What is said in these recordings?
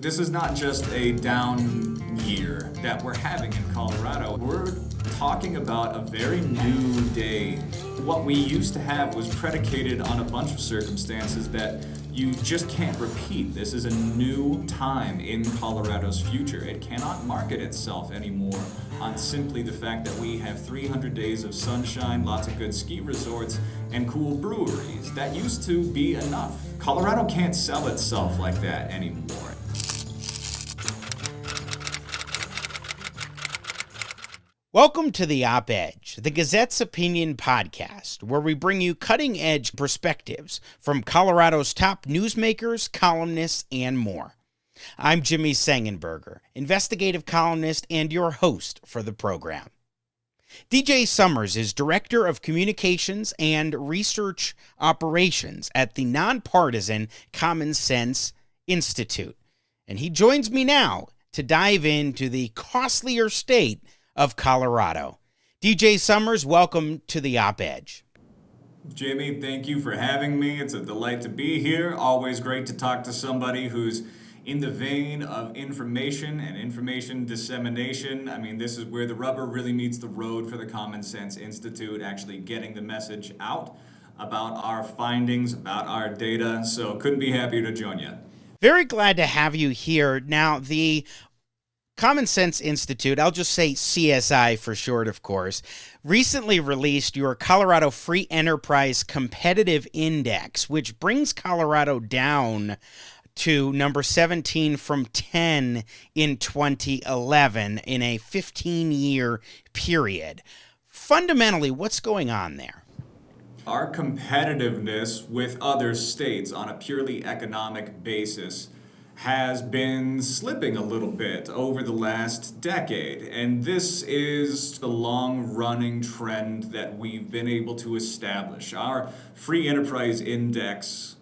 This is not just a down year that we're having in Colorado. We're talking about a very new day. What we used to have was predicated on a bunch of circumstances that you just can't repeat. This is a new time in Colorado's future. It cannot market itself anymore on simply the fact that we have 300 days of sunshine, lots of good ski resorts, and cool breweries. That used to be enough. Colorado can't sell itself like that anymore. Welcome to the OpEdge, the Gazette's opinion podcast, where we bring you cutting-edge perspectives from Colorado's top newsmakers, columnists, and more. I'm Jimmy Sengenberger, investigative columnist and your host for the program. DJ Summers is Director of Communications and Research Operations at the nonpartisan Common Sense Institute, and he joins me now to dive into the Costlier state of Colorado. DJ Summers, welcome to the OpEdge. Jimmy, thank you for having me. It's a delight to be here. Always great to talk to somebody who's in the vein of information and information dissemination. I mean, this is where the rubber really meets the road for the Common Sense Institute, actually getting the message out about our findings, about our data. So couldn't be happier to join you. Very glad to have you here. Now, the Common Sense Institute, I'll just say CSI for short, of course, recently released your Colorado Free Enterprise Competitive Index, which brings Colorado down to number 17 from 10 in 2011 in a 15-year period. Fundamentally, what's going on there? Our competitiveness with other states on a purely economic basis has been slipping a little bit over the last decade. And this is the long-running trend that we've been able to establish. Our Free Enterprise Index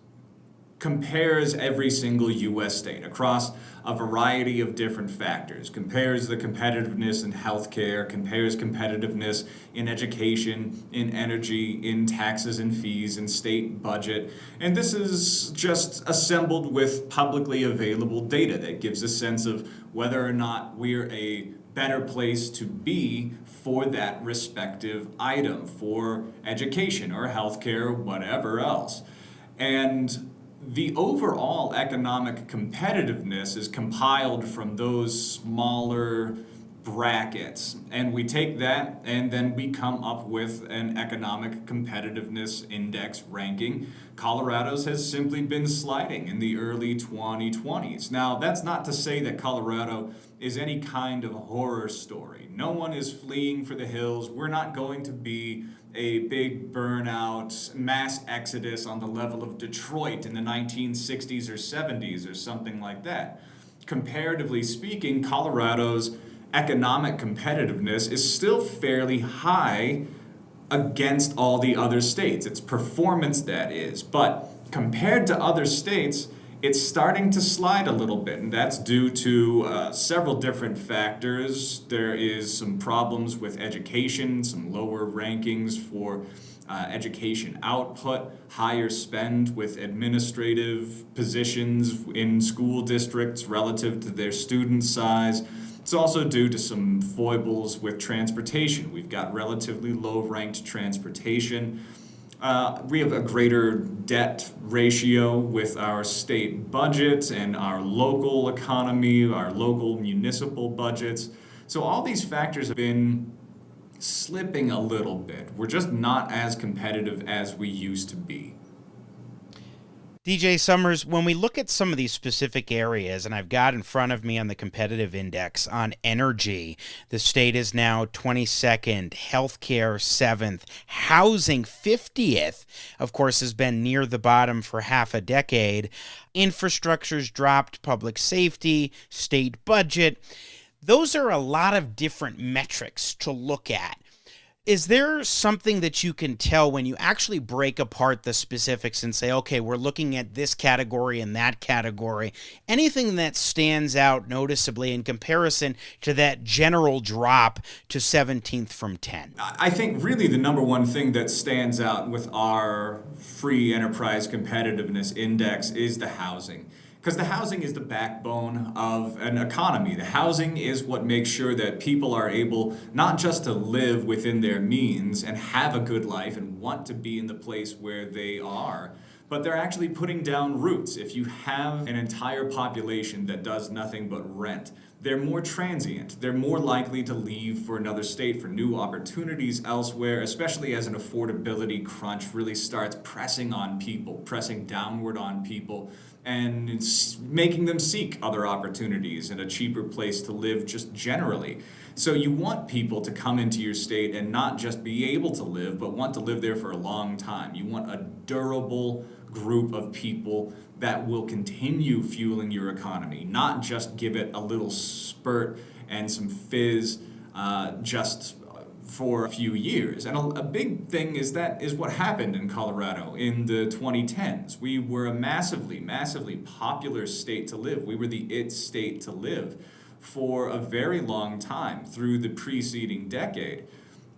compares every single U.S. state across a variety of different factors, compares the competitiveness in healthcare, compares competitiveness in education, in energy, in taxes and fees, in state budget. And this is just assembled with publicly available data that gives a sense of whether or not we're a better place to be for that respective item, for education or healthcare or whatever else. And the overall economic competitiveness is compiled from those smaller brackets, and we take that and then we come up with an economic competitiveness index ranking. Colorado's has simply been sliding in the early 2020s. Now, that's not to say that Colorado is any kind of horror story. No one is fleeing for the hills. We're not going to be a big burnout, mass exodus on the level of Detroit in the 1960s or 70s or something like that. Comparatively speaking, Colorado's economic competitiveness is still fairly high against all the other states. Its performance, that is. But compared to other states, it's starting to slide a little bit, and that's due to several different factors. There is some problems with education, some lower rankings for education output, higher spend with administrative positions in school districts relative to their student size. It's also due to some foibles with transportation. We've got relatively low-ranked transportation. We have a greater debt ratio with our state budget and our local economy, our local municipal budgets. So all these factors have been slipping a little bit. We're just not as competitive as we used to be. DJ Summers, when we look at some of these specific areas, and I've got in front of me on the competitive index on energy, the state is now 22nd, healthcare 7th, housing 50th, of course, has been near the bottom for half a decade. Infrastructure's dropped, public safety, state budget. Those are a lot of different metrics to look at. Is there something that you can tell when you actually break apart the specifics and say, okay, we're looking at this category and that category, anything that stands out noticeably in comparison to that general drop to 17th from 10? I think really the number one thing that stands out with our Free Enterprise Competitiveness Index is the housing. Because the housing is the backbone of an economy. The housing is what makes sure that people are able not just to live within their means and have a good life and want to be in the place where they are, but they're actually putting down roots. If you have an entire population that does nothing but rent, they're more transient. They're more likely to leave for another state for new opportunities elsewhere, especially as an affordability crunch really starts pressing on people, pressing downward on people, and it's making them seek other opportunities and a cheaper place to live just generally. So you want people to come into your state and not just be able to live, but want to live there for a long time. You want a durable group of people that will continue fueling your economy, not just give it a little spurt and some fizz just for a few years. And a big thing is what happened in Colorado in the 2010s. We were a massively, massively popular state to live. We were the it state to live for a very long time through the preceding decade.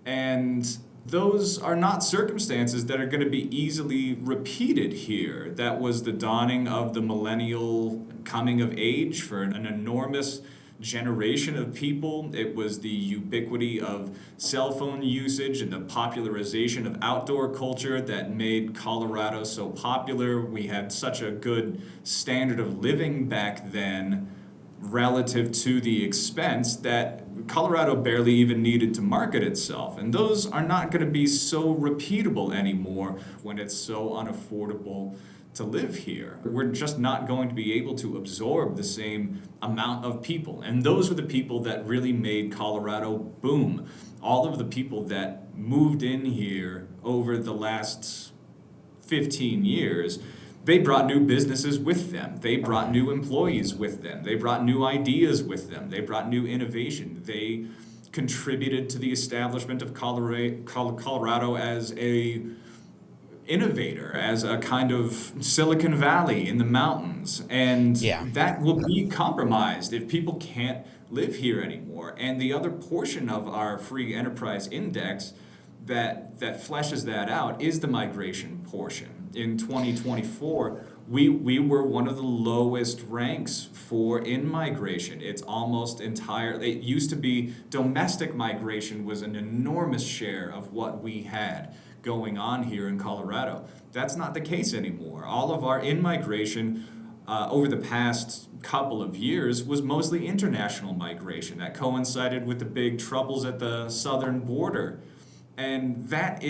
And those are not circumstances that are going to be easily repeated here. That was the dawning of the millennial coming of age for an enormous generation of people. It was the ubiquity of cell phone usage and the popularization of outdoor culture that made Colorado so popular. We had such a good standard of living back then relative to the expense that Colorado barely even needed to market itself. And those are not going to be so repeatable anymore when it's so unaffordable to live here. We're just not going to be able to absorb the same amount of people. And those were the people that really made Colorado boom. All of the people that moved in here over the last 15 years, they brought new businesses with them. They brought new employees with them. They brought new ideas with them. They brought new innovation. They contributed to the establishment of Colorado as a innovator, as a kind of Silicon Valley in the mountains. And that will be compromised if people can't live here anymore. And the other portion of our free enterprise index that fleshes that out is the migration portion. In 2024, we were one of the lowest ranks for in-migration. It's almost entirely, it used to be domestic migration was an enormous share of what we had going on here in Colorado. That's not the case anymore. All of our in-migration over the past couple of years was mostly international migration that coincided with the big troubles at the southern border. And that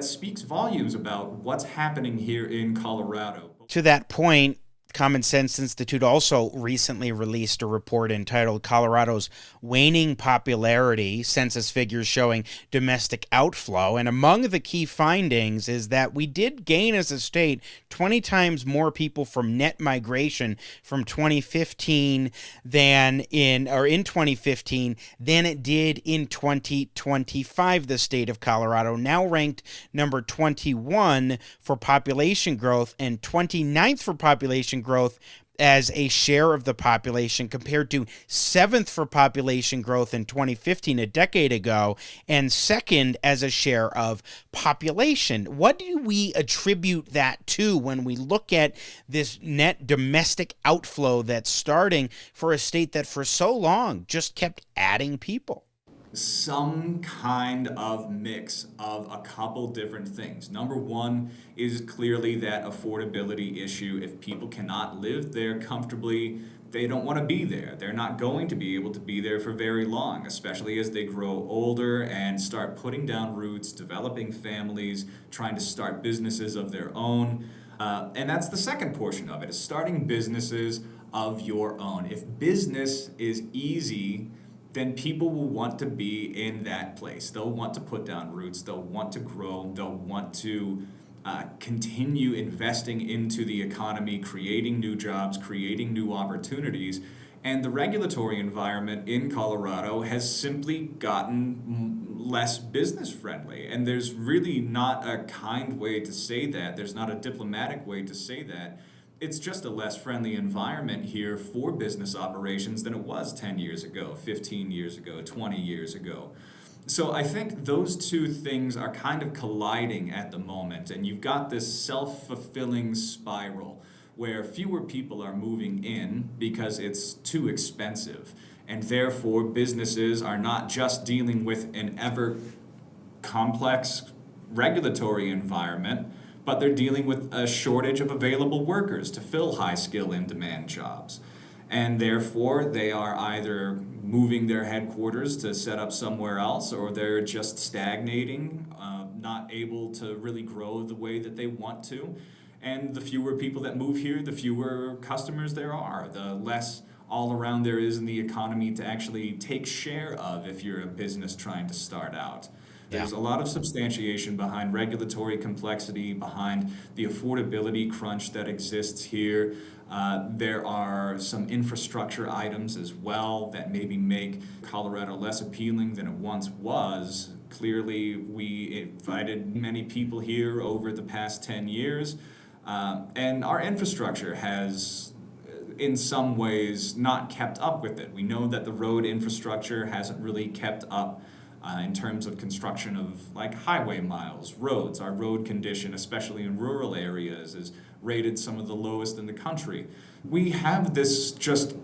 speaks volumes about what's happening here in Colorado. To that point, Common Sense Institute also recently released a report entitled Colorado's Waning Popularity, census figures showing domestic outflow. And among the key findings is that we did gain as a state 20 times more people from net migration from 2015 in 2015 than it did in 2025. The state of Colorado now ranked number 21 for population growth and 29th for population growth as a share of the population, compared to 7th for population growth in 2015, a decade ago, and 2nd as a share of population. What do we attribute that to when we look at this net domestic outflow that's starting for a state that for so long just kept adding people? Some kind of mix of a couple different things. Number one is clearly that affordability issue. If people cannot live there comfortably, they don't want to be there. They're not going to be able to be there for very long, especially as they grow older and start putting down roots, developing families, trying to start businesses of their own. And that's the second portion of it, is starting businesses of your own. If business is easy, then people will want to be in that place. They'll want to put down roots. They'll want to grow. They'll want to continue investing into the economy, creating new jobs, creating new opportunities. And the regulatory environment in Colorado has simply gotten less business friendly. And there's really not a kind way to say that. There's not a diplomatic way to say that. It's just a less friendly environment here for business operations than it was 10 years ago, 15 years ago, 20 years ago. So I think those two things are kind of colliding at the moment, and you've got this self-fulfilling spiral where fewer people are moving in because it's too expensive. And therefore, businesses are not just dealing with an ever complex regulatory environment, but they're dealing with a shortage of available workers to fill high skill in demand jobs. And therefore, they are either moving their headquarters to set up somewhere else, or they're just stagnating, not able to really grow the way that they want to. And the fewer people that move here, the fewer customers there are, the less all around there is in the economy to actually take share of if you're a business trying to start out. Yeah. There's a lot of substantiation behind regulatory complexity, behind the affordability crunch that exists here. There are some infrastructure items as well that maybe make Colorado less appealing than it once was. Clearly, we invited many people here over the past 10 years, and our infrastructure has in some ways not kept up with it. We know that the road infrastructure hasn't really kept up in terms of construction of like highway miles, roads. Our road condition, especially in rural areas, is rated some of the lowest in the country. We have this just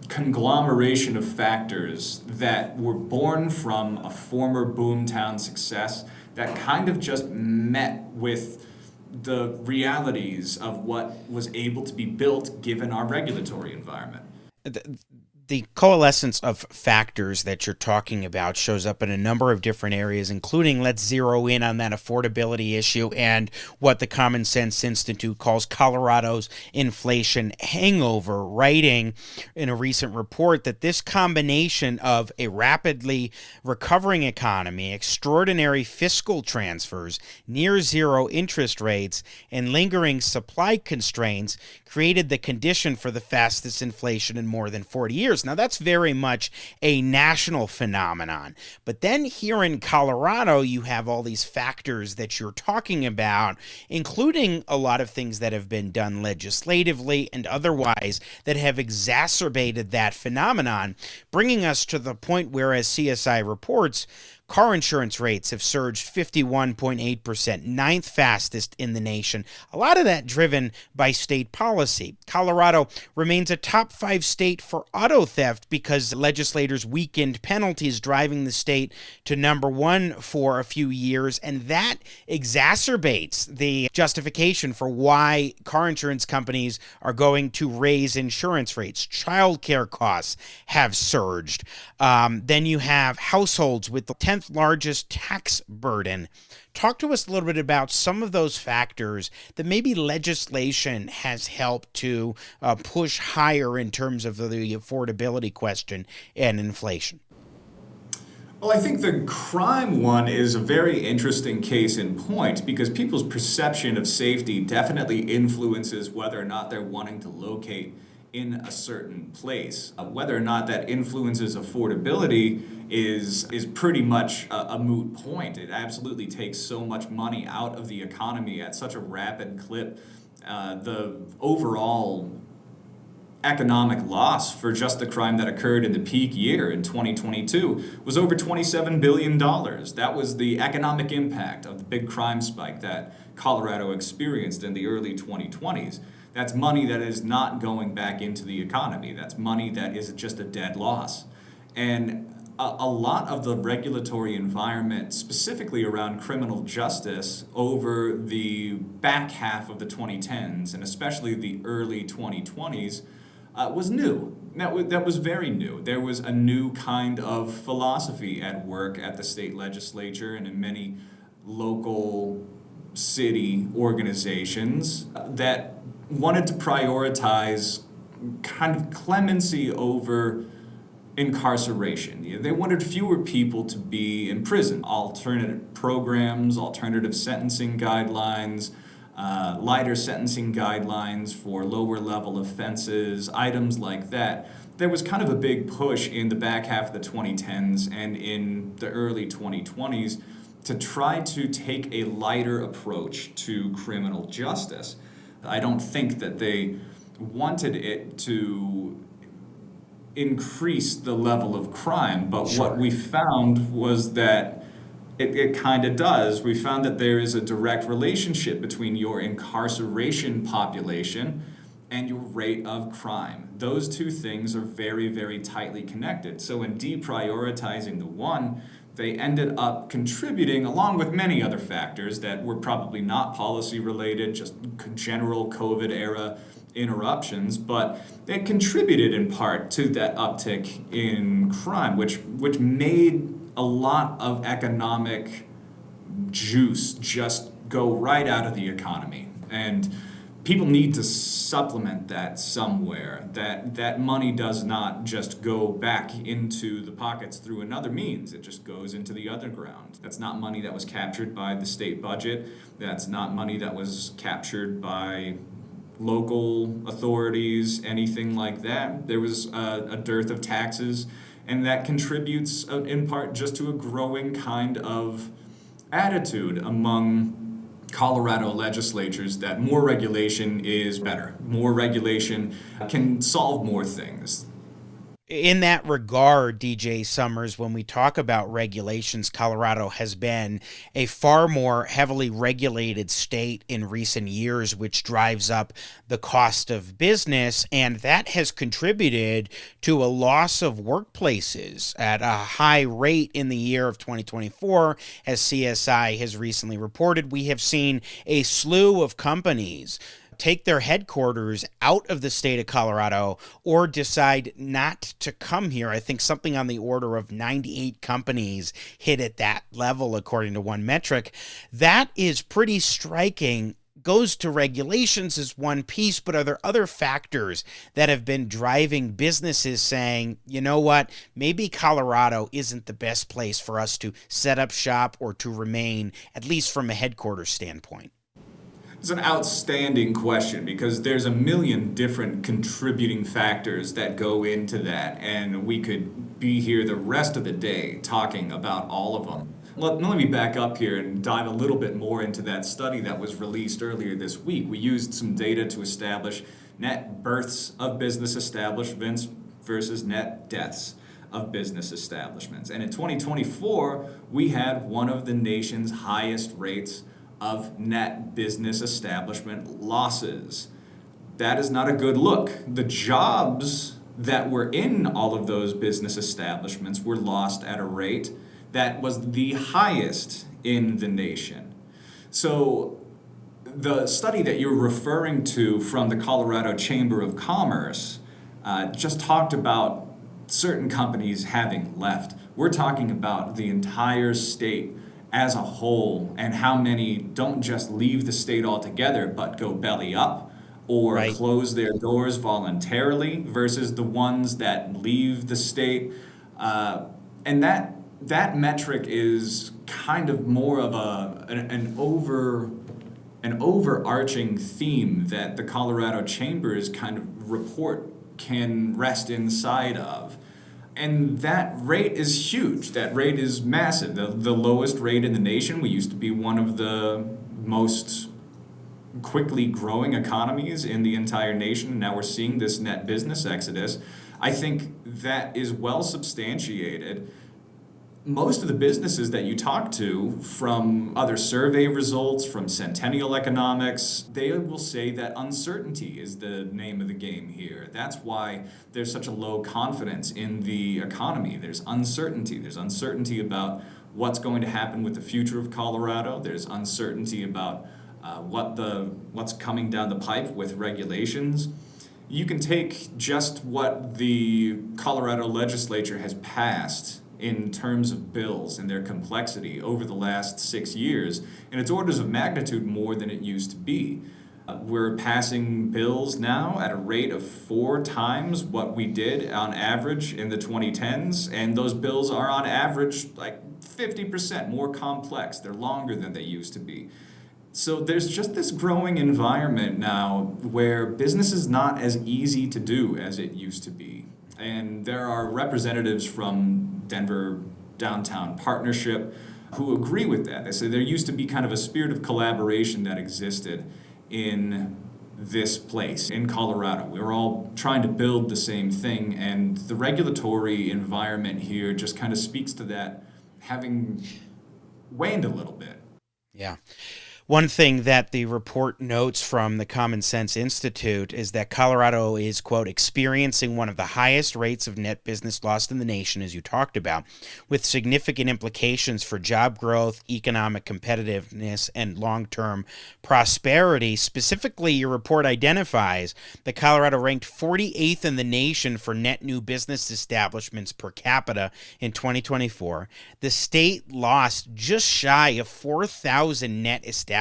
conglomeration of factors that were born from a former boomtown success that kind of just met with the realities of what was able to be built given our regulatory environment. The coalescence of factors that you're talking about shows up in a number of different areas, including, let's zero in on that affordability issue and what the Common Sense Institute calls Colorado's inflation hangover, writing in a recent report that this combination of a rapidly recovering economy, extraordinary fiscal transfers, near zero interest rates, and lingering supply constraints created the condition for the fastest inflation in more than 40 years. Now, that's very much a national phenomenon. But then here in Colorado, you have all these factors that you're talking about, including a lot of things that have been done legislatively and otherwise that have exacerbated that phenomenon, bringing us to the point where, as CSI reports, car insurance rates have surged 51.8%, ninth fastest in the nation. A lot of that driven by state policy. Colorado remains a top 5 state for auto theft because legislators weakened penalties, driving the state to number 1 for a few years, and that exacerbates the justification for why car insurance companies are going to raise insurance rates. Childcare costs have surged. Then you have households with the 10th largest tax burden. Talk to us a little bit about some of those factors that maybe legislation has helped to push higher in terms of the affordability question and inflation. Well, I think the crime one is a very interesting case in point because people's perception of safety definitely influences whether or not they're wanting to locate in a certain place. Whether or not that influences affordability is pretty much a moot point. It absolutely takes so much money out of the economy at such a rapid clip. The overall economic loss for just the crime that occurred in the peak year in 2022 was over $27 billion. That was the economic impact of the big crime spike that Colorado experienced in the early 2020s. That's money that is not going back into the economy. That's money that is just a dead loss. And a lot of the regulatory environment, specifically around criminal justice over the back half of the 2010s and especially the early 2020s, was new. That was very new. There was a new kind of philosophy at work at the state legislature and in many local city organizations that wanted to prioritize kind of clemency over incarceration. They wanted fewer people to be in prison. Alternative programs, alternative sentencing guidelines, lighter sentencing guidelines for lower level offenses, items like that. There was kind of a big push in the back half of the 2010s and in the early 2020s to try to take a lighter approach to criminal justice. I don't think that they wanted it to increase the level of crime, but Sure. what we found was that it kind of does. We found that there is a direct relationship between your incarceration population and your rate of crime. Those two things are very, very tightly connected. So in deprioritizing the one, they ended up contributing, along with many other factors that were probably not policy related, just general COVID era interruptions, but it contributed in part to that uptick in crime, which made a lot of economic juice just go right out of the economy. And people need to supplement that somewhere. That money does not just go back into the pockets through another means. It just goes into the underground. That's not money that was captured by the state budget. That's not money that was captured by local authorities, anything like that. There was a dearth of taxes, and that contributes in part just to a growing kind of attitude among Colorado legislatures that more regulation is better. More regulation can solve more things. In that regard, DJ Summers, when we talk about regulations, Colorado has been a far more heavily regulated state in recent years, which drives up the cost of business, and that has contributed to a loss of workplaces at a high rate in the year of 2024. As CSI has recently reported, we have seen a slew of companies take their headquarters out of the state of Colorado or decide not to come here. I think something on the order of 98 companies hit at that level, according to one metric. That is pretty striking. Goes to regulations as one piece, but are there other factors that have been driving businesses saying, you know what, maybe Colorado isn't the best place for us to set up shop or to remain, at least from a headquarters standpoint? It's an outstanding question because there's a million different contributing factors that go into that, and we could be here the rest of the day talking about all of them. Let me back up here and dive a little bit more into that study that was released earlier this week. We used some data to establish net births of business establishments versus net deaths of business establishments. And in 2024, we had one of the nation's highest rates of net business establishment losses. That is not a good look. The jobs that were in all of those business establishments were lost at a rate that was the highest in the nation. So the study that you're referring to from the Colorado Chamber of Commerce just talked about certain companies having left. We're talking about the entire state as a whole, and how many don't just leave the state altogether but go belly up or Right. close their doors voluntarily versus the ones that leave the state. And that metric is kind of more of an overarching theme that the Colorado Chamber's kind of report can rest inside of. And that rate is huge. That rate is massive. The lowest rate in the nation. We used to be one of the most quickly growing economies in the entire nation. And now we're seeing this net business exodus. I think that is well substantiated. Most of the businesses that you talk to, from other survey results, from Centennial Economics, they will say that uncertainty is the name of the game here. That's why there's such a low confidence in the economy. There's uncertainty. There's uncertainty about what's going to happen with the future of Colorado. There's uncertainty about what's coming down the pipe with regulations. You can take just what the Colorado legislature has passed in terms of bills and their complexity over the last 6 years, and it's orders of magnitude more than it used to be. We're passing bills now at a rate of 4 times what we did on average in the 2010s, and those bills are on average like 50% more complex. They're longer than they used to be. So there's just this growing environment now where business is not as easy to do as it used to be. And there are representatives from Denver Downtown Partnership who agree with that. They say there used to be kind of a spirit of collaboration that existed in this place, in Colorado. We were all trying to build the same thing, and the regulatory environment here just kind of speaks to that having waned a little bit. Yeah. One thing that the report notes from the Common Sense Institute is that Colorado is, quote, experiencing one of the highest rates of net business loss in the nation, as you talked about, with significant implications for job growth, economic competitiveness, and long-term prosperity. Specifically, your report identifies that Colorado ranked 48th in the nation for net new business establishments per capita in 2024. The state lost just shy of 4,000 net establishment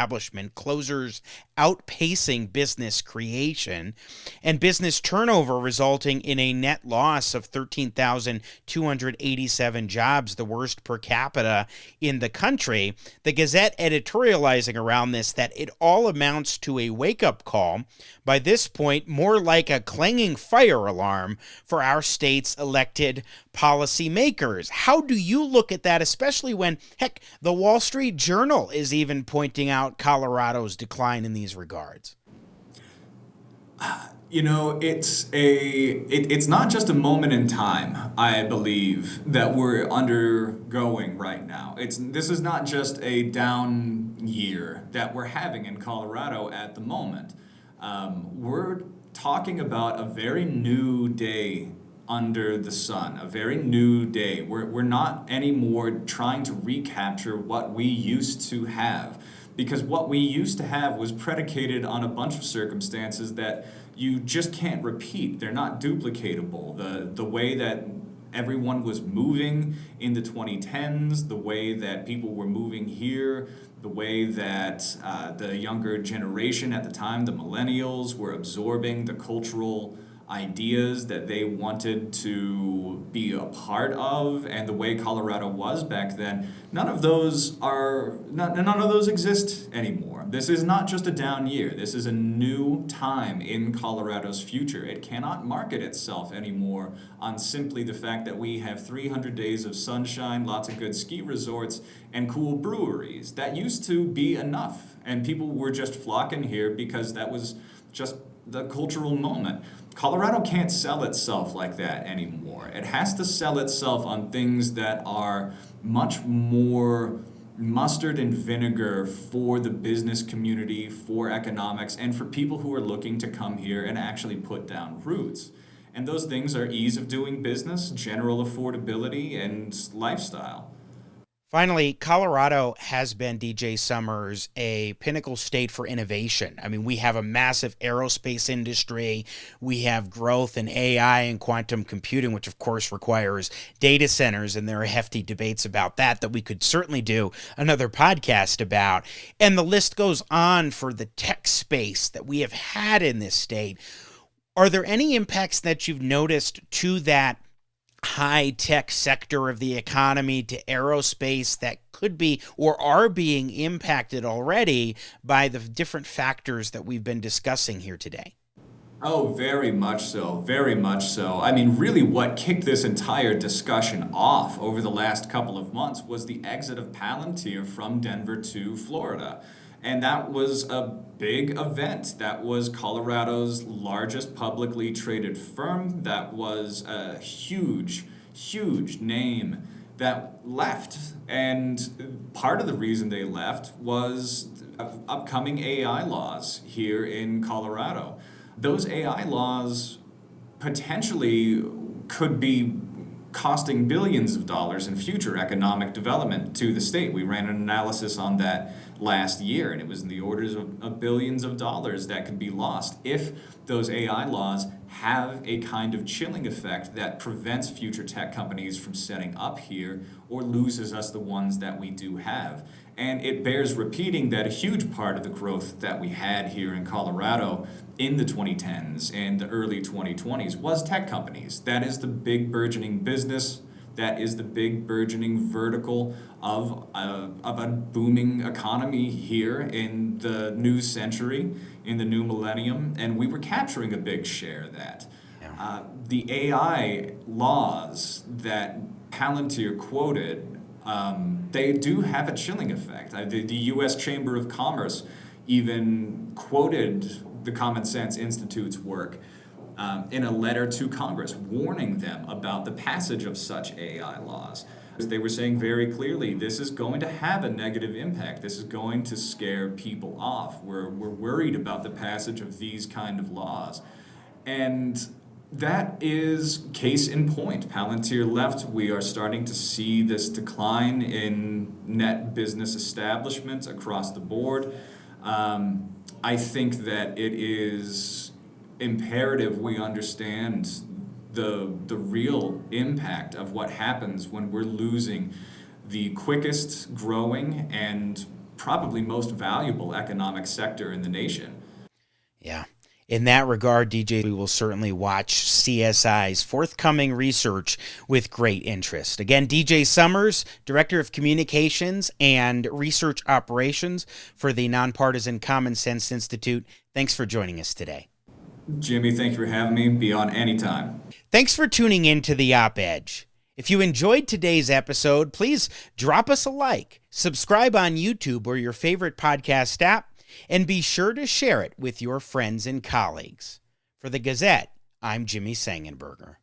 closures, outpacing business creation, and business turnover resulting in a net loss of 13,287 jobs, the worst per capita in the country. The Gazette editorializing around this that it all amounts to a wake-up call, by this point more like a clanging fire alarm for our state's elected policymakers. How do you look at that, especially when, heck, the Wall Street Journal is even pointing out Colorado's decline in these regards? It's not just a moment in time, I believe, that we're undergoing right now. This is not just a down year that we're having in Colorado at the moment. We're talking about a very new day under the sun, a very new day. We're not anymore trying to recapture what we used to have, because what we used to have was predicated on a bunch of circumstances that you just can't repeat. They're not duplicatable. The way that everyone was moving in the 2010s, the way that people were moving here, the way that the younger generation at the time, the millennials, were absorbing the cultural ideas that they wanted to be a part of, and the way Colorado was back then, none of those exist anymore. This is not just a down year. This is a new time in Colorado's future. It cannot market itself anymore on simply the fact that we have 300 days of sunshine, lots of good ski resorts, and cool breweries. That used to be enough, and people were just flocking here because that was just the cultural moment. Colorado can't sell itself like that anymore. It has to sell itself on things that are much more mustard and vinegar for the business community, for economics, and for people who are looking to come here and actually put down roots. And those things are ease of doing business, general affordability, and lifestyle. Finally, Colorado has been, DJ Summers, a pinnacle state for innovation. I mean, we have a massive aerospace industry. We have growth in AI and quantum computing, which of course requires data centers, and there are hefty debates about that we could certainly do another podcast about. And the list goes on for the tech space that we have had in this state. Are there any impacts that you've noticed to that high-tech sector of the economy, to aerospace, that could be or are being impacted already by the different factors that we've been discussing here today? Oh, very much so. Very much so. I mean, really, what kicked this entire discussion off over the last couple of months was the exit of Palantir from Denver to Florida. And that was a big event. That was Colorado's largest publicly traded firm. That was a huge, huge name that left. And part of the reason they left was upcoming AI laws here in Colorado. Those AI laws potentially could be costing billions of dollars in future economic development to the state. We ran an analysis on that last year, and it was in the orders of billions of dollars that could be lost if those AI laws have a kind of chilling effect that prevents future tech companies from setting up here or loses us the ones that we do have. And it bears repeating that a huge part of the growth that we had here in Colorado in the 2010s and the early 2020s was tech companies. That is the big burgeoning business. That is the big burgeoning vertical of a booming economy here in the new century, in the new millennium, and we were capturing a big share of that. The AI laws that Palantir quoted, they do have a chilling effect. The U.S. Chamber of Commerce even quoted the Common Sense Institute's work in a letter to Congress, warning them about the passage of such AI laws. They were saying very clearly, this is going to have a negative impact. This is going to scare people off. We're worried about the passage of these kind of laws. And that is case in point. Palantir left. We are starting to see this decline in net business establishments across the board. I think that it is imperative we understand the real impact of what happens when we're losing the quickest growing and probably most valuable economic sector in the nation. Yeah. In that regard, DJ, we will certainly watch CSI's forthcoming research with great interest. Again, DJ Summers, Director of Communications and Research Operations for the Nonpartisan Common Sense Institute. Thanks for joining us today. Jimmy, thank you for having me. Be on anytime. Thanks for tuning in to the OpEdge. If you enjoyed today's episode, please drop us a like, subscribe on YouTube or your favorite podcast app, and be sure to share it with your friends and colleagues. For the Gazette, I'm Jimmy Sengenberger.